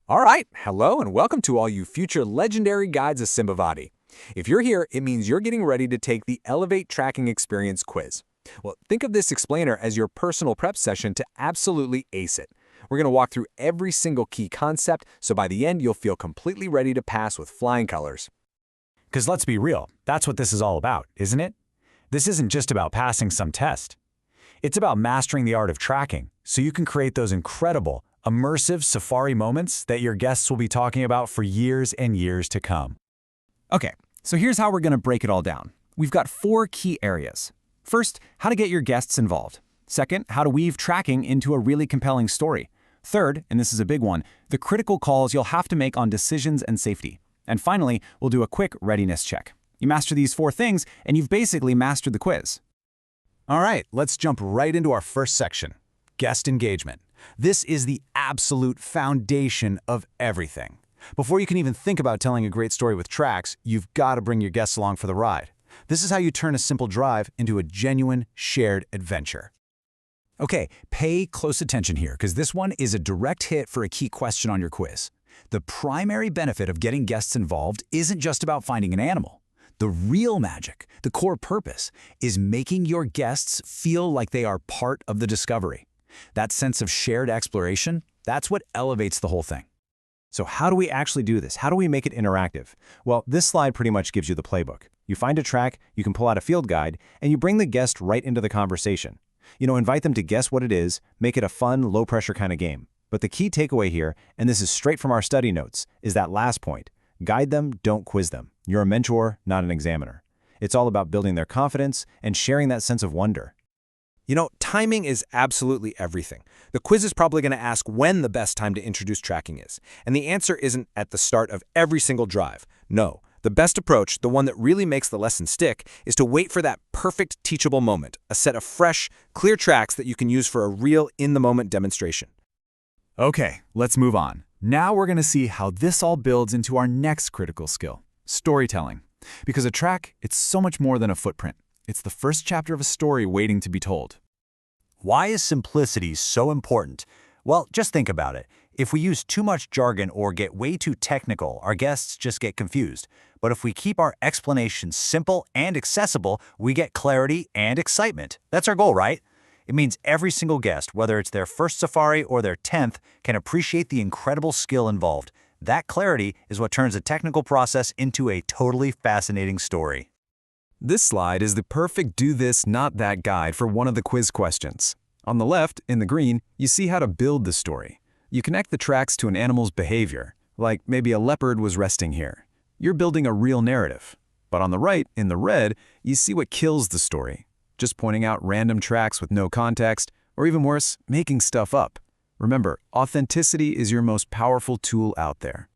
All right, hello and welcome to all you future legendary guides of Simbavati. If you're here, it means you're getting ready to take the Elevate Tracking Experience quiz. Well, think of this explainer as your personal prep session to absolutely ace it. We're going to walk through every single key concept, so by the end you'll feel completely ready to pass with flying colors. Because let's be real, that's what this is all about, isn't it? This isn't just about passing some test. It's about mastering the art of tracking, so you can create those incredible, immersive safari moments that your guests will be talking about for years and years to come. Okay, so here's how we're going to break it all down. We've got 4 key areas. First, how to get your guests involved. Second, how to weave tracking into a really compelling story. Third, and this is a big one, the critical calls you'll have to make on decisions and safety. And finally, we'll do a quick readiness check. You master these 4 things, and you've basically mastered the quiz. All right, let's jump right into our first section, guest engagement. This is the absolute foundation of everything. Before you can even think about telling a great story with tracks, you've got to bring your guests along for the ride. This is how you turn a simple drive into a genuine, shared adventure. Okay, pay close attention here, because this one is a direct hit for a key question on your quiz. The primary benefit of getting guests involved isn't just about finding an animal. The real magic, the core purpose, is making your guests feel like they are part of the discovery. That sense of shared exploration, that's what elevates the whole thing. So how do we actually do this? How do we make it interactive? Well, this slide pretty much gives you the playbook. You find a track, you can pull out a field guide, and you bring the guest right into the conversation. Invite them to guess what it is, make it a fun, low-pressure kind of game. But the key takeaway here, and this is straight from our study notes, is that last point. Guide them, don't quiz them. You're a mentor, not an examiner. It's all about building their confidence and sharing that sense of wonder. Timing is absolutely everything. The quiz is probably going to ask when the best time to introduce tracking is. And the answer isn't at the start of every single drive. No, the best approach, the one that really makes the lesson stick, is to wait for that perfect teachable moment, a set of fresh, clear tracks that you can use for a real in-the-moment demonstration. Okay, let's move on. Now we're going to see how this all builds into our next critical skill, storytelling. Because a track, it's so much more than a footprint. It's the first chapter of a story waiting to be told. Why is simplicity so important? Well, just think about it. If we use too much jargon or get way too technical, our guests just get confused. But if we keep our explanations simple and accessible, we get clarity and excitement. That's our goal, right? It means every single guest, whether it's their first safari or their 10th, can appreciate the incredible skill involved. That clarity is what turns a technical process into a totally fascinating story. This slide is the perfect do this, not that guide for one of the quiz questions. On the left, in the green, you see how to build the story. You connect the tracks to an animal's behavior, like maybe a leopard was resting here. You're building a real narrative. But on the right, in the red, you see what kills the story. Just pointing out random tracks with no context, or even worse, making stuff up. Remember, authenticity is your most powerful tool out there.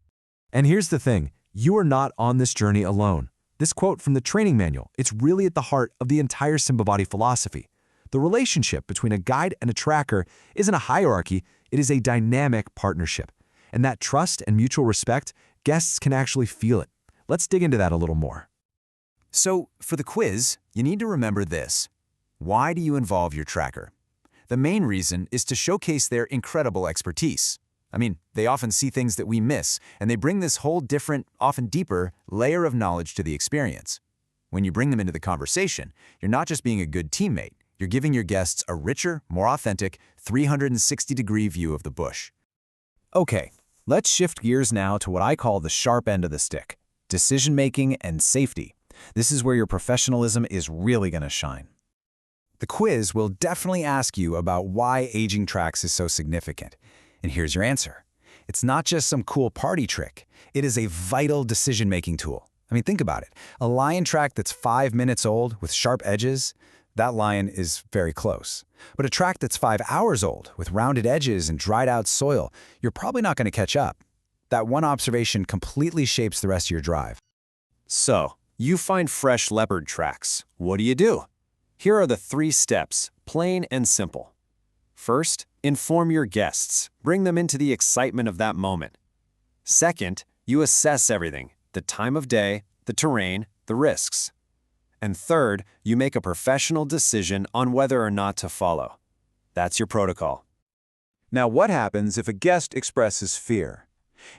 And here's the thing, you are not on this journey alone. This quote from the training manual, it's really at the heart of the entire Simbavati philosophy. The relationship between a guide and a tracker isn't a hierarchy, it is a dynamic partnership. And that trust and mutual respect, guests can actually feel it. Let's dig into that a little more. So, for the quiz, you need to remember this. Why do you involve your tracker? The main reason is to showcase their incredible expertise. They often see things that we miss, and they bring this whole different, often deeper, layer of knowledge to the experience. When you bring them into the conversation, you're not just being a good teammate, you're giving your guests a richer, more authentic, 360-degree view of the bush. Okay, let's shift gears now to what I call the sharp end of the stick, decision-making and safety. This is where your professionalism is really going to shine. The quiz will definitely ask you about why aging tracks is so significant. And here's your answer. It's not just some cool party trick. It is a vital decision-making tool. Think about it. A lion track that's 5 minutes old with sharp edges, that lion is very close. But a track that's 5 hours old with rounded edges and dried-out soil, you're probably not going to catch up. That one observation completely shapes the rest of your drive. So, you find fresh leopard tracks. What do? Here are the 3 steps, plain and simple. First, inform your guests. Bring them into the excitement of that moment. Second, you assess everything, the time of day, the terrain, the risks. And third, you make a professional decision on whether or not to follow. That's your protocol. Now, what happens if a guest expresses fear?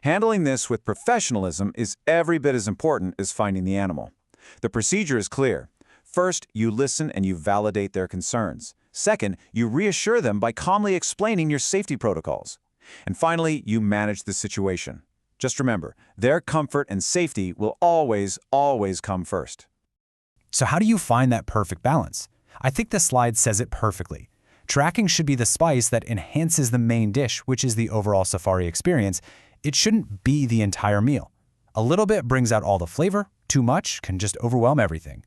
Handling this with professionalism is every bit as important as finding the animal. The procedure is clear. First, you listen and you validate their concerns. Second, you reassure them by calmly explaining your safety protocols. And finally, you manage the situation. Just remember, their comfort and safety will always, always come first. So how do you find that perfect balance? I think this slide says it perfectly. Tracking should be the spice that enhances the main dish, which is the overall safari experience. It shouldn't be the entire meal. A little bit brings out all the flavor, too much can just overwhelm everything.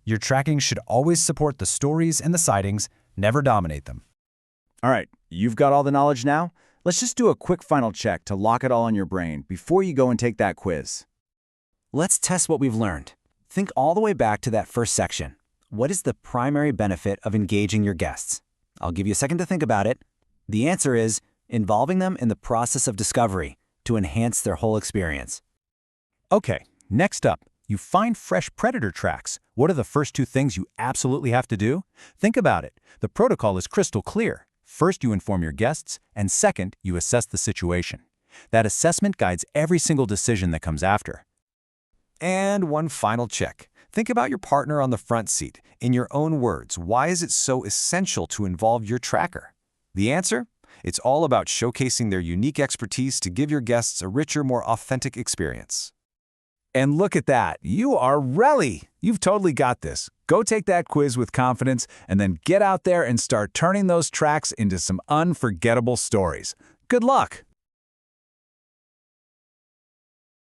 Your tracking should always support the stories and the sightings, never dominate them. All right, you've got all the knowledge now? Let's just do a quick final check to lock it all in your brain before you go and take that quiz. Let's test what we've learned. Think all the way back to that first section. What is the primary benefit of engaging your guests? I'll give you a second to think about it. The answer is involving them in the process of discovery to enhance their whole experience. Okay, next up, you find fresh predator tracks. What are the first two things you absolutely have to do? Think about it. The protocol is crystal clear. First, you inform your guests, and second, you assess the situation. That assessment guides every single decision that comes after. And one final check. Think about your partner on the front seat. In your own words, why is it so essential to involve your tracker? The answer? It's all about showcasing their unique expertise to give your guests a richer, more authentic experience. And look at that, you are ready! You've totally got this. Go take that quiz with confidence and then get out there and start turning those tracks into some unforgettable stories. Good luck!